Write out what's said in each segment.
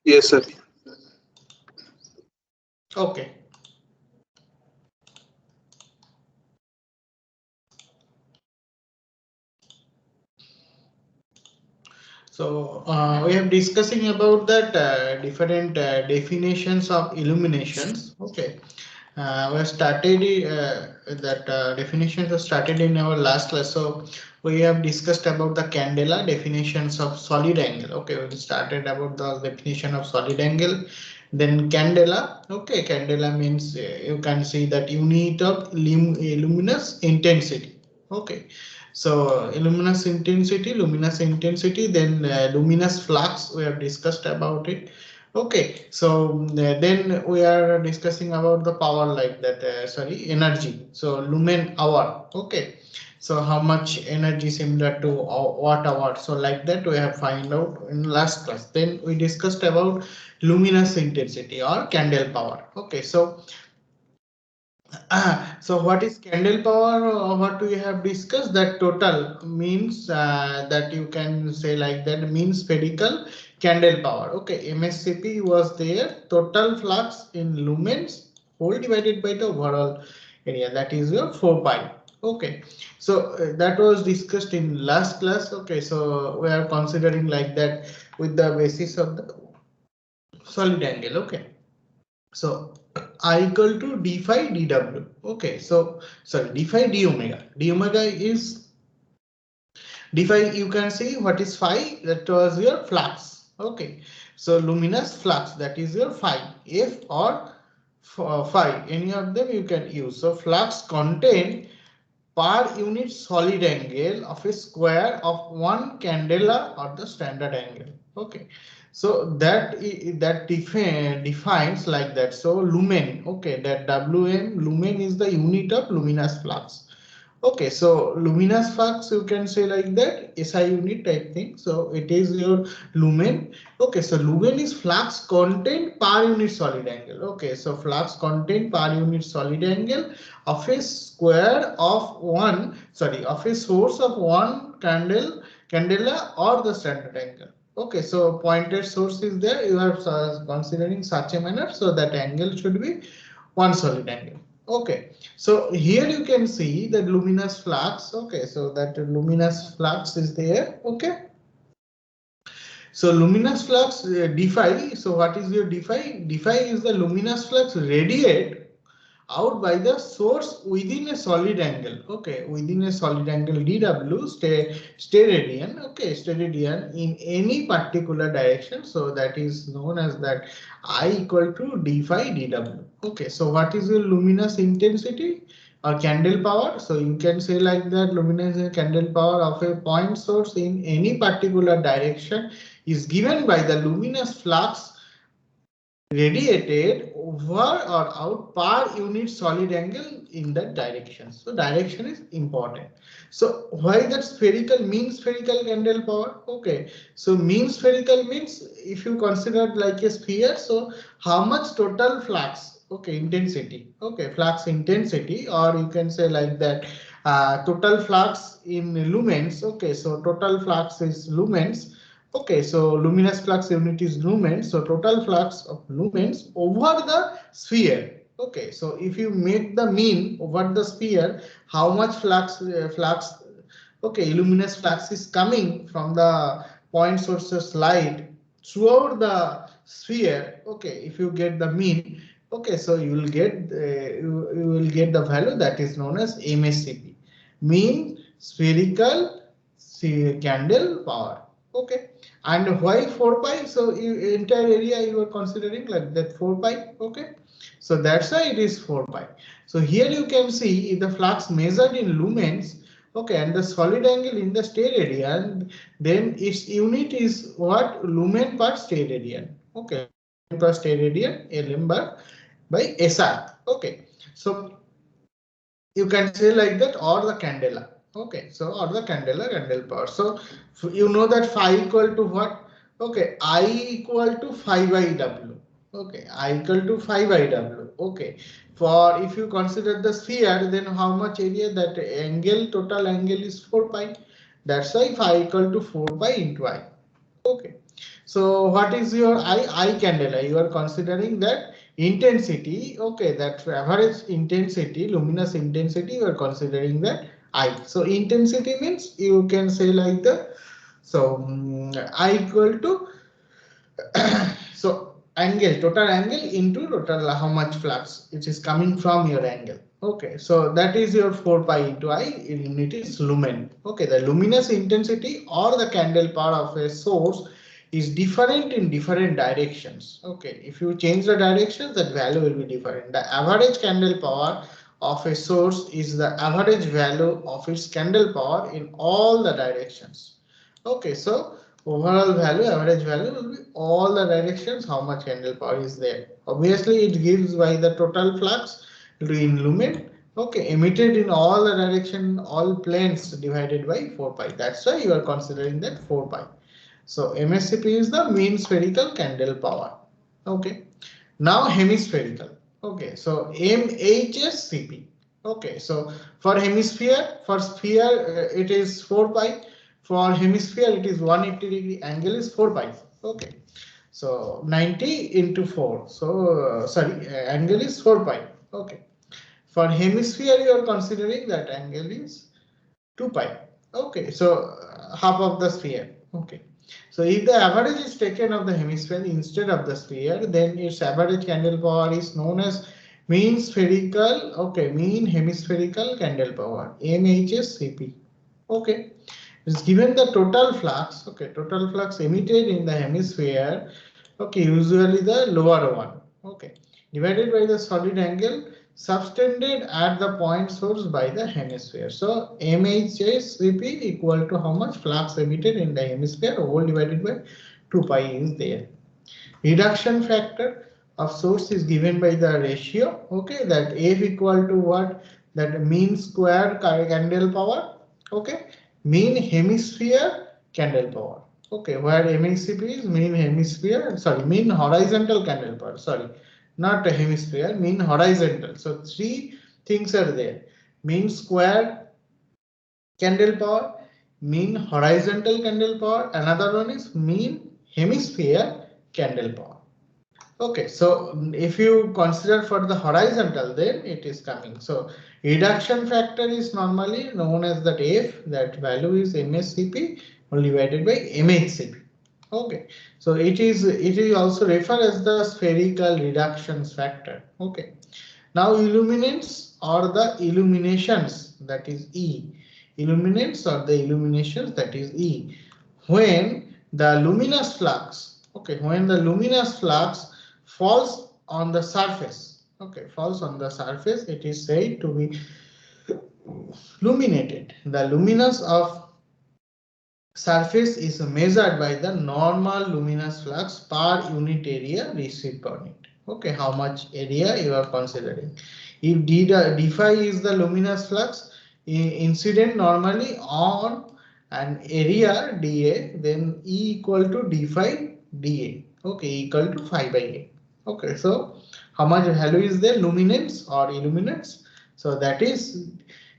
Yes, sir. Okay. So we have discussing about that different definitions of illuminations. Okay. We started that definitions are started in our last class. So we have discussed about the candela definitions of solid angle. Okay, we started about the definition of solid angle. Then candela. Okay, candela means you can see that unit of luminous intensity. Okay, so luminous intensity. Then luminous flux. We have discussed about it. Okay, so then we are discussing about the power like that, sorry, energy. So lumen hour. Okay, so how much energy similar to watt hour. So like that we have find out in last class. Then we discussed about luminous intensity or candle power. Okay, so so what is candle power? What we have discussed that total means that you can say like that means spherical candle power. Okay, MSCP was there. Total flux in lumens whole divided by the overall area, that is your 4 pi. Okay, so that was discussed in last class. Okay, so we are considering like that with the basis of the solid angle. Okay. So I equal to d phi dw. Okay, so sorry, d phi d omega. D omega is d phi. You can see what is phi. That was your flux. Okay, so luminous flux, that is your phi. F or phi, any of them you can use. So flux content per unit solid angle of a square of one candela or the standard angle. Okay, so that defines like that. So lumen, okay, that Wm lumen is the unit of luminous flux. Okay, so luminous flux you can say like that SI unit type thing. So it is your lumen. Okay, so lumen is flux content per unit solid angle. Okay, so flux content per unit solid angle of a square of one, sorry, of a source of one candela or the standard angle. Okay, so pointed source is there. You are considering such a manner, so that angle should be one solid angle. Okay, so here you can see the luminous flux. Okay, so that luminous flux is there. Okay, so luminous flux d phi. So what is your d phi? D phi is the luminous flux radiate out by the source within a solid angle. Okay, within a solid angle dw steradian. Okay, steradian in any particular direction. So that is known as that I equal to d phi dw. Okay, so what is your luminous intensity or candle power? So you can say like that luminous candle power of a point source in any particular direction is given by the luminous flux radiated over or out per unit solid angle in that direction. So direction is important. So why that spherical mean spherical candle power? Okay, so mean spherical means if you consider like a sphere, so how much total flux, okay, intensity, okay, flux intensity, or you can say like that total flux in lumens. Okay, so total flux is lumens. Okay, so luminous flux unit is lumens. So total flux of lumens over the sphere. Okay, so if you make the mean over the sphere, how much flux, okay, luminous flux is coming from the point sources light throughout the sphere. Okay, if you get the mean, okay, so you will get you will get the value that is known as MSCP, mean spherical candle power. Okay, and why 4 pi? So entire area you are considering like that 4 pi. Okay, so that's why it is 4 pi. So here you can see the flux measured in lumens. Okay, and the solid angle in the steradian, then its unit is what? Lumen per steradian. Okay, per steradian Lm by SI. Okay, so you can say like that, or the candela. Okay, so or the candle power. So you know that phi equal to what? Okay, I equal to phi by w. Okay, I equal to phi by w. Okay, for if you consider the sphere, then how much area? That angle, total angle is 4 pi. That's why phi equal to 4 pi into I. Okay, So what is your I candela? You are considering that intensity. Okay, that average intensity, luminous intensity, you are considering that I. So intensity means you can say like the, so I equal to so angle, total angle into total how much flux it is coming from your angle. Okay, so that is your 4 pi into I, unit is lumen. Okay, the luminous intensity or the candle power of a source is different in different directions. Okay, if you change the directions, that value will be different. The average candle power of a source is the average value of its candle power in all the directions. Okay, so overall value, average value will be all the directions how much candle power is there. Obviously, it gives by the total flux in lumen. Okay, emitted in all the direction, all planes divided by 4 pi. That's why you are considering that 4 pi. So MSCP is the mean spherical candle power. Okay. Now hemispherical. Okay. So MHSCP. Okay. So for hemisphere, for sphere it is 4 pi. For hemisphere it is 180 degree. Angle is 4 pi. Okay. So 90 into 4. So sorry, angle is 4 pi. Okay. For hemisphere you are considering that angle is 2 pi. Okay. So half of the sphere. Okay. So if the average is taken of the hemisphere instead of the sphere, then its average candle power is known as mean spherical, okay, mean hemispherical candle power, MHSCP. Okay, it's given the total flux, okay, total flux emitted in the hemisphere, okay, usually the lower one, okay, divided by the solid angle subtended at the point source by the hemisphere. So MHSCP equal to how much flux emitted in the hemisphere whole divided by 2 pi is there. Reduction factor of source is given by the ratio, okay, that F equal to what, that mean square candle power, okay, mean hemisphere candle power, okay, where MHCP is mean hemisphere, sorry, mean horizontal candle power, sorry, not a hemisphere, mean horizontal. So three things are there: mean square candle power, mean horizontal candle power, another one is mean hemisphere candle power. Okay, so if you consider for the horizontal, then it is coming. So reduction factor is normally known as that F, that value is MSCP divided by MHCP. Okay, so it is also referred as the spherical reductions factor. Okay, now illuminance or the illuminations, that is E. Illuminance or the illuminations, that is E. When the luminous flux, okay, when the luminous flux falls on the surface, okay, falls on the surface, it is said to be illuminated. The luminous of surface is measured by the normal luminous flux per unit area received on it. Okay, how much area you are considering. If d phi is the luminous flux incident normally on an area dA, then E equal to d phi dA. Okay, equal to phi by A. Okay, so how much value is there, luminance or illuminance? So that is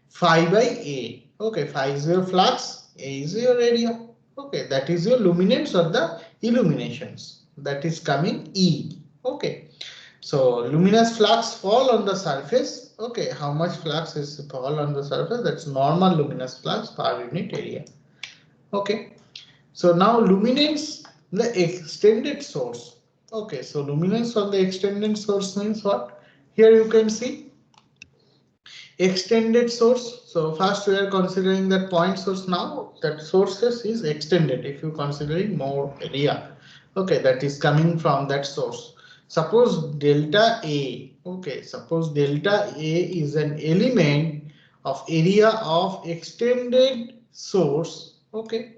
phi by A. Okay, phi is your flux, A is your area. Okay, that is your luminance or the illuminations. That is coming E. Okay, so luminous flux fall on the surface. Okay, how much flux is fall on the surface? That's normal luminous flux per unit area. Okay, so now luminance, the extended source. Okay, so luminance on the extended source means what? Here you can see extended source. So first we are considering that point source. Now that sources is extended if you considering more area. Okay, that is coming from that source. Suppose delta A. Okay, suppose delta A is an element of area of extended source. Okay,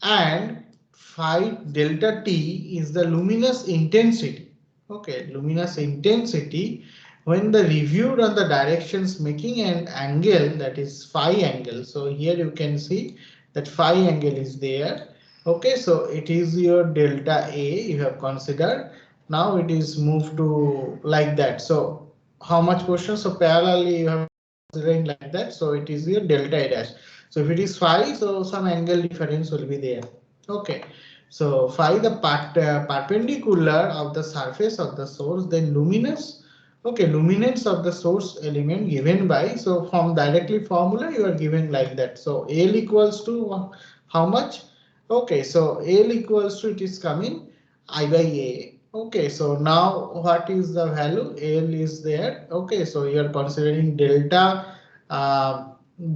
and phi delta T is the luminous intensity. Okay, luminous intensity when the reviewed on the directions making an angle, that is phi angle. So here you can see that phi angle is there. Okay, so it is your delta A you have considered. Now it is moved to like that. So how much portion? So parallelly you have considering like that. So it is your delta A dash. So if it is phi, so some angle difference will be there. Okay. So phi the perpendicular of the surface of the source, then luminous. Okay, luminance of the source element given by, so from directly formula you are given like that. So L equals to how much? Okay, so L equals to, it is coming I by A. Okay, so now what is the value? L is there. Okay, so you are considering delta uh,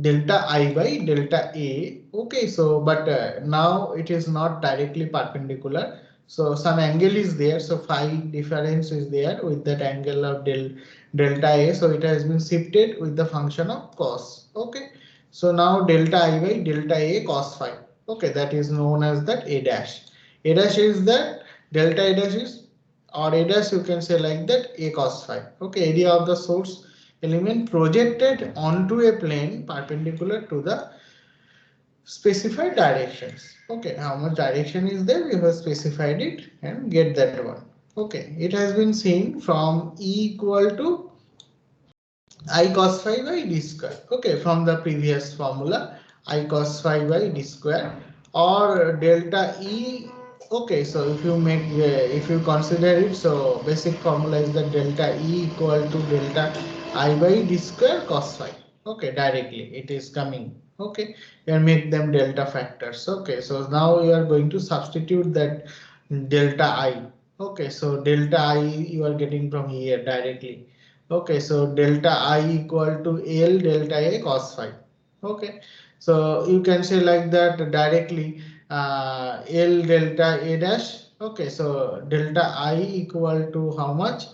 delta I by delta A. Okay, so but now it is not directly perpendicular. So some angle is there. So phi difference is there with that angle of delta A. So it has been shifted with the function of cos. Okay, so now delta I by delta A cos phi. Okay, that is known as that A dash. A dash is that delta A dash is, or A dash you can say like that, A cos phi. Okay, area of the source element projected onto a plane perpendicular to the specified directions. Okay, how much direction is there? We have specified it and get that one. Okay, it has been seen from E equal to I cos phi by d square. Okay, from the previous formula, I cos phi by d square, or delta E. Okay, so if you make if you consider it, so basic formula is that delta E equal to delta I by d square cos phi. Okay, directly it is coming. Okay, you make them delta factors. Okay, so now you are going to substitute that delta I. Okay, so delta I you are getting from here directly. Okay, so delta I equal to L delta A cos phi. Okay, so you can say like that directly, L delta A dash. Okay, so delta I equal to how much?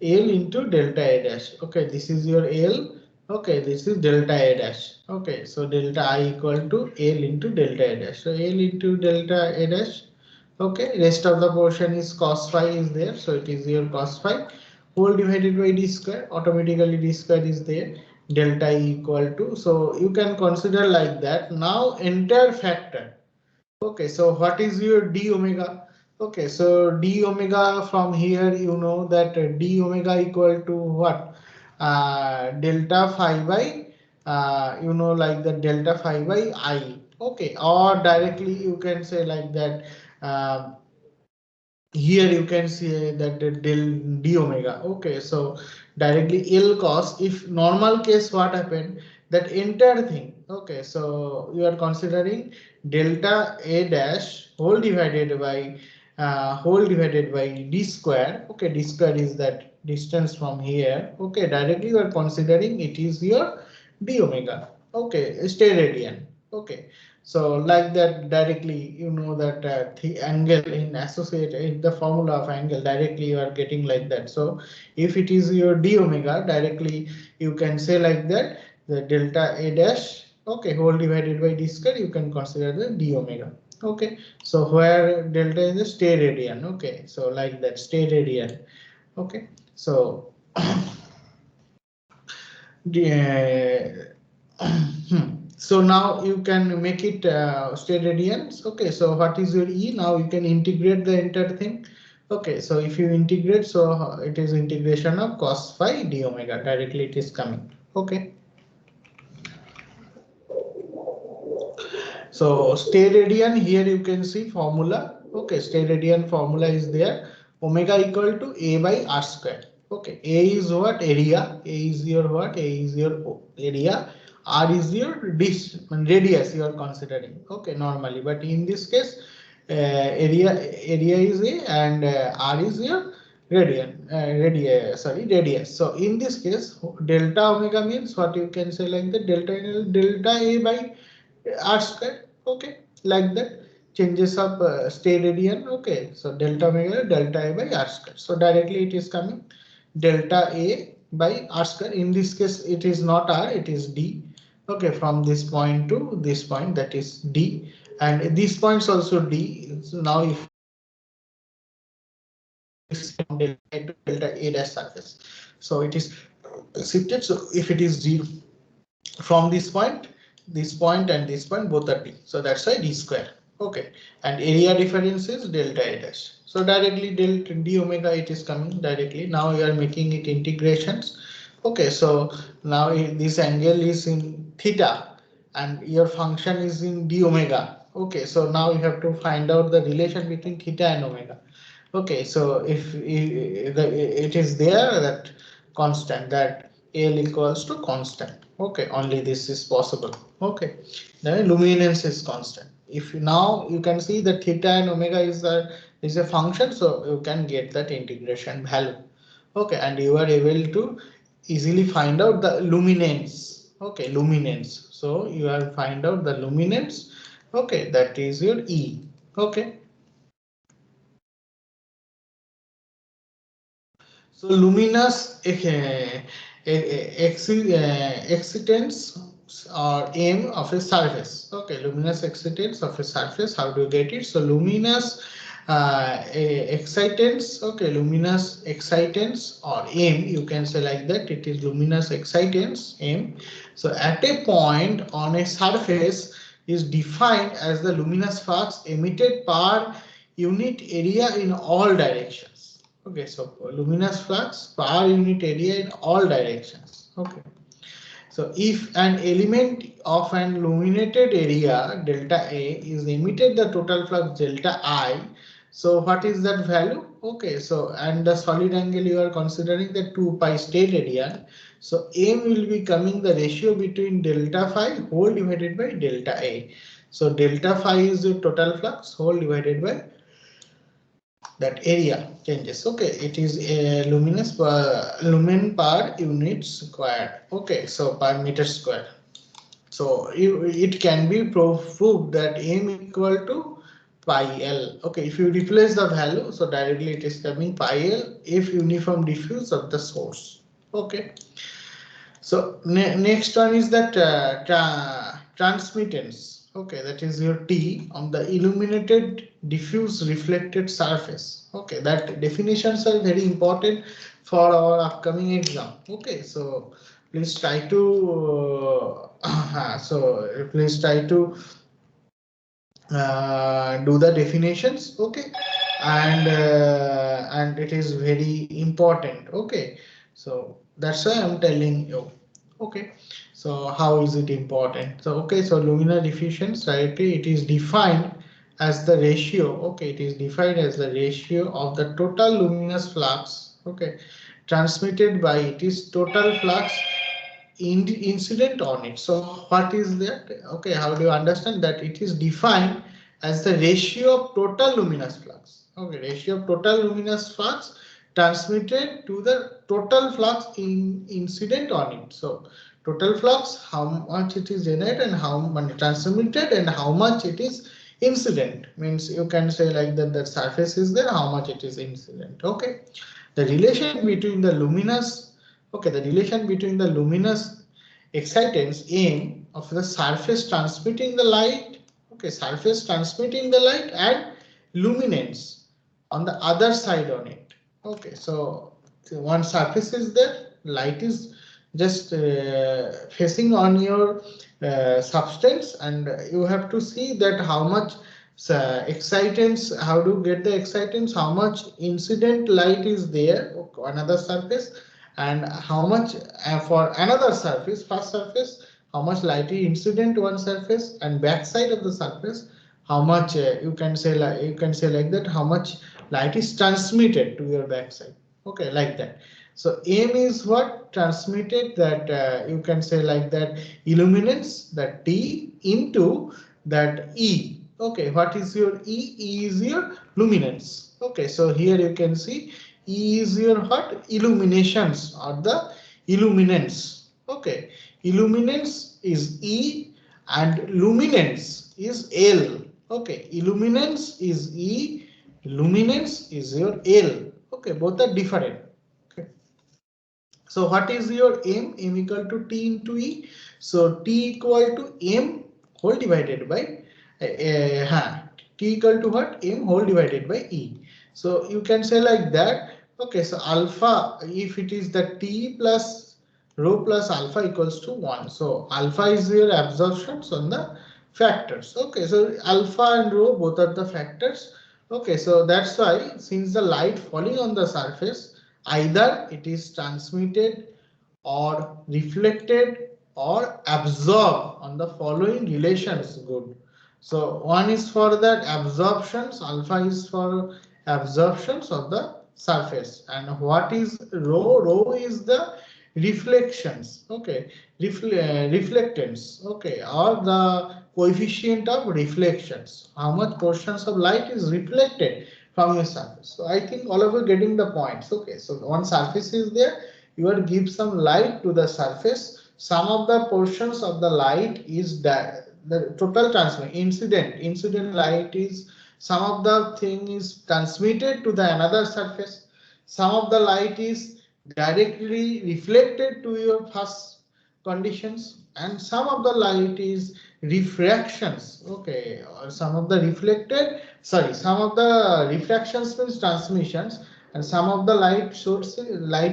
L into delta A dash. Okay, this is your L. Okay, this is delta A dash. Okay, so delta I equal to L into delta A dash. So L into delta A dash. Okay, rest of the portion is cos phi is there. So it is your cos phi whole divided by d square. Automatically d square is there. Delta E equal to. So you can consider like that. Now entire factor. Okay, so what is your d omega? Okay, so d omega from here you know that d omega equal to what? Delta phi by you know like the delta phi by I. Okay, or directly you can say like that. Here you can see that the del d omega. Okay, so directly L cos, if normal case what happened, that entire thing. Okay, so you are considering delta A dash whole divided by d square. Okay, d square is that distance from here. Okay, directly you are considering it is your d omega. Okay, stay radian. Okay, so like that directly you know that the angle in associate in the formula of angle directly you are getting like that. So if it is your d omega directly you can say like that the delta A dash. Okay, whole divided by d square you can consider the d omega. Okay, so where delta is the stay radian. Okay, so like that stay radian. Okay, so the so now you can make it stay radians. Okay, so what is your E? Now you can integrate the entire thing. Okay, so if you integrate, so it is integration of cos phi d omega directly it is coming. Okay, so stay radian here you can see formula. Okay, stay radian formula is there. Omega equal to A by R square. Okay, A is what? Area. A is your what? A is your area. R is your radius you are considering. Okay, normally, but in this case, area is A and R is your radius. So in this case, delta omega means what you can say like the delta A by R square. Okay, like that changes of stay radian. Okay, so delta omega delta A by R square. So directly it is coming delta A by R square. In this case, it is not R, it is D. Okay, from this point to this point, that is D, and these points also D. So now if from delta A to delta A dash surface, so it is shifted. So if it is 0 from this point and this point both are d, so that's why d square. Okay, and area difference is delta A dash. So directly delta d omega it is coming directly. Now you are making it integrations. Okay, so now this angle is in theta and your function is in d omega. Okay, so now you have to find out the relation between theta and omega. Okay, so if it is there that constant, that L equals to constant. Okay, only this is possible. Okay, then luminance is constant. If now you can see that theta and omega is a function, so you can get that integration value. Okay, and you are able to easily find out the luminance. Okay, luminance. So you are find out the luminance. Okay, that is your E. Okay. So luminous excitance or aim of a surface. Okay, luminous excitance of a surface. How do you get it? So luminous excitance. Okay, luminous excitance or aim. You can say like that. It is luminous excitance aim. So at a point on a surface is defined as the luminous flux emitted per unit area in all directions. Okay, so luminous flux per unit area in all directions. Okay, so if an element of an illuminated area delta A is emitted the total flux delta I, so what is that value? Okay, so and the solid angle you are considering the 2 pi state radian. So M will be coming the ratio between delta phi whole divided by delta A. So delta phi is the total flux whole divided by that area changes. Okay, it is a luminous per lumen per unit square. Okay, so per meter square. So it can be proved that m equal to pi l. Okay, if you replace the value, so directly it is coming pi l if uniform diffuse of the source. Okay, so next one is that transmittance. Okay, that is your T on the illuminated diffuse reflected surface. Okay, that definitions are very important for our upcoming exam. Okay, so please try to please try to do the definitions. Okay, and it is very important. Okay, so that's why I'm telling you. Okay, so how is it important? So okay, so luminous diffusion, right? It is defined as the ratio. Okay, it is defined as the ratio of the total luminous flux. Okay, transmitted by it is total flux incident on it. So what is that? Okay, how do you understand that? It is defined as the ratio of total luminous flux. Okay, ratio of total luminous flux transmitted to the total flux incident on it. So total flux, how much it is generated and how much transmitted and how much it is incident. Means you can say like that the surface is there, how much it is incident. Okay, the relation between the luminous, okay, the relation between the luminous excitance M of the surface transmitting the light, okay, surface transmitting the light and luminance on the other side on it. Okay, so one surface is there, light is just facing on your substance, and you have to see that how much excitance, how to get the excitance, how much incident light is there on another surface, and how much for another surface, first surface, how much light is incident to one surface, and back side of the surface, how much you can say like that, how much light is transmitted to your backside. Okay, like that. So M is what transmitted, that you can say like that illuminance, that T into that E. Okay, what is your E? E is your luminance. Okay, so here you can see E is your what? Illuminations or the illuminance. Okay, illuminance is E and luminance is L. Okay, illuminance is E, luminance is your L. Okay, both are different. Okay. So what is your M? M equal to T into E. So T equal to M whole divided by T equal to what? M whole divided by E. So you can say like that. Okay, so alpha, if it is the T plus rho plus alpha equals to 1. So alpha is your absorptions on the factors. Okay, so alpha and rho both are the factors. Okay, so that's why since the light falling on the surface, either it is transmitted or reflected or absorbed on the following relations good. So one is for that absorptions, alpha is for absorptions of the surface. And what is rho? Rho is the reflections, okay, reflectance, okay, or the coefficient of reflections. How much portions of light is reflected from your surface. So I think all of you getting the points. Okay, so one surface is there, you will give some light to the surface. Some of the portions of the light is that the total transmit incident light is some of the thing is transmitted to the another surface, some of the light is directly reflected to your first conditions, and some of the light is refractions, okay, or some of the reflected, sorry, some of the refractions means transmissions, and some of the light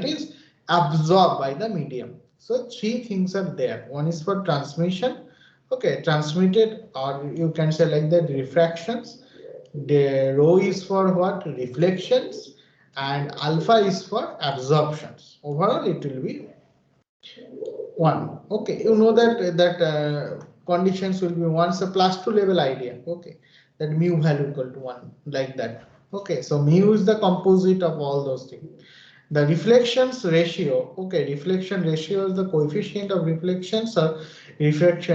is absorbed by the medium. So three things are there. One is for transmission, okay, transmitted, or you can say like that, refractions. The rho is for what? Reflections, and alpha is for absorptions. Overall it will be 1. Okay, you know that conditions will be once a plus 2 level idea. Okay, that mu value equal to 1, like that. Okay, so mu is the composite of all those things. The reflections ratio, okay, reflection ratio is the coefficient of reflections or reflect,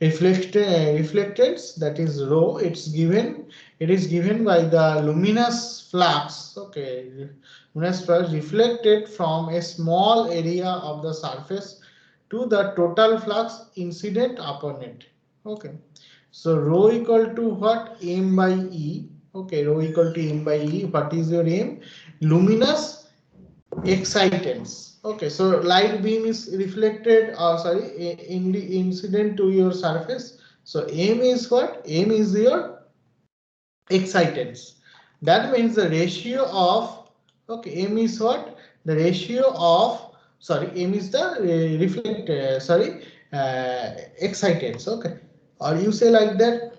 reflectance, that is rho. It is given by the luminous flux, okay, luminous flux reflected from a small area of the surface to the total flux incident upon it. Okay, so rho equal to what? M by E. Okay, rho equal to M by E. What is your M? Luminous excitance. Okay, so light beam is reflected, sorry, in the incident to your surface. So M is what? M is your excitance. That means the ratio of, okay, M is what? The ratio of, sorry, M is the excitance. Okay, or you say like that,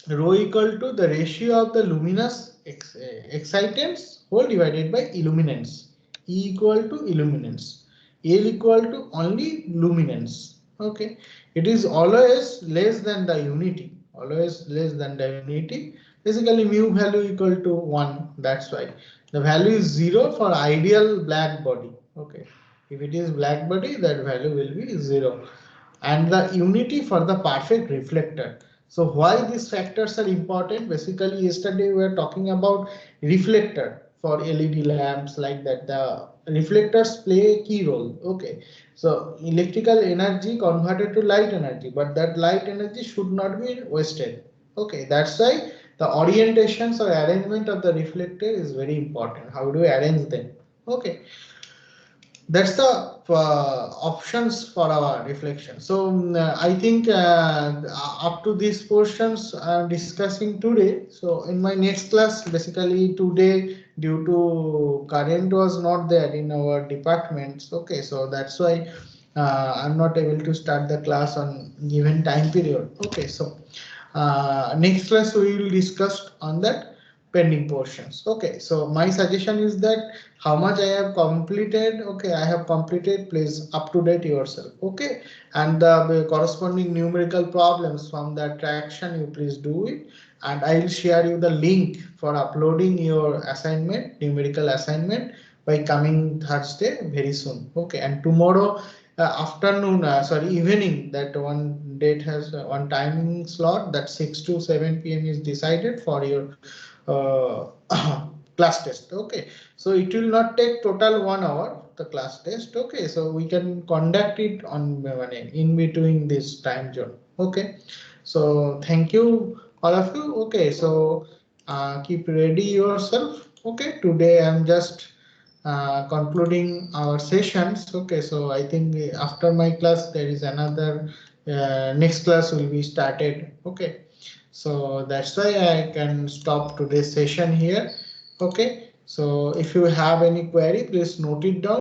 rho equal to the ratio of the luminous excitance whole divided by illuminance. E equal to illuminance. L equal to only luminance. Okay, it is always less than the unity. Always less than the unity. Basically, mu value equal to 1. That's why the value is 0 for ideal black body. Okay, if it is black body, that value will be 0, and the unity for the perfect reflector. So why these factors are important? Basically, yesterday we were talking about reflector for LED lamps, like that. The reflectors play a key role. Okay, so electrical energy converted to light energy, but that light energy should not be wasted. Okay, that's why the orientations or arrangement of the reflector is very important. How do we arrange them? Okay, that's the options for our reflection. So I think up to these portions I'm discussing today. So in my next class, basically today, due to current was not there in our departments, okay, so that's why I'm not able to start the class on given time period. Okay, so next class we will discuss on that pending portions. Okay, so my suggestion is that how much I have completed. Okay, I have completed, please up to date yourself. Okay, and the corresponding numerical problems from the traction, you please do it, and I will share you the link for uploading your assignment, numerical assignment, by coming Thursday very soon. Okay, and tomorrow afternoon, sorry, evening, that one date has one timing slot, that 6 to 7 p.m. is decided for your class test. Okay, so it will not take total 1 hour, the class test. Okay, so we can conduct it on in between this time zone. Okay, so thank you all of you. Okay, so keep ready yourself. Okay, today I'm just concluding our sessions. Okay, so I think after my class there is another next class will be started. Okay, so that's why I can stop today's session here. Okay, so if you have any query, please note it down.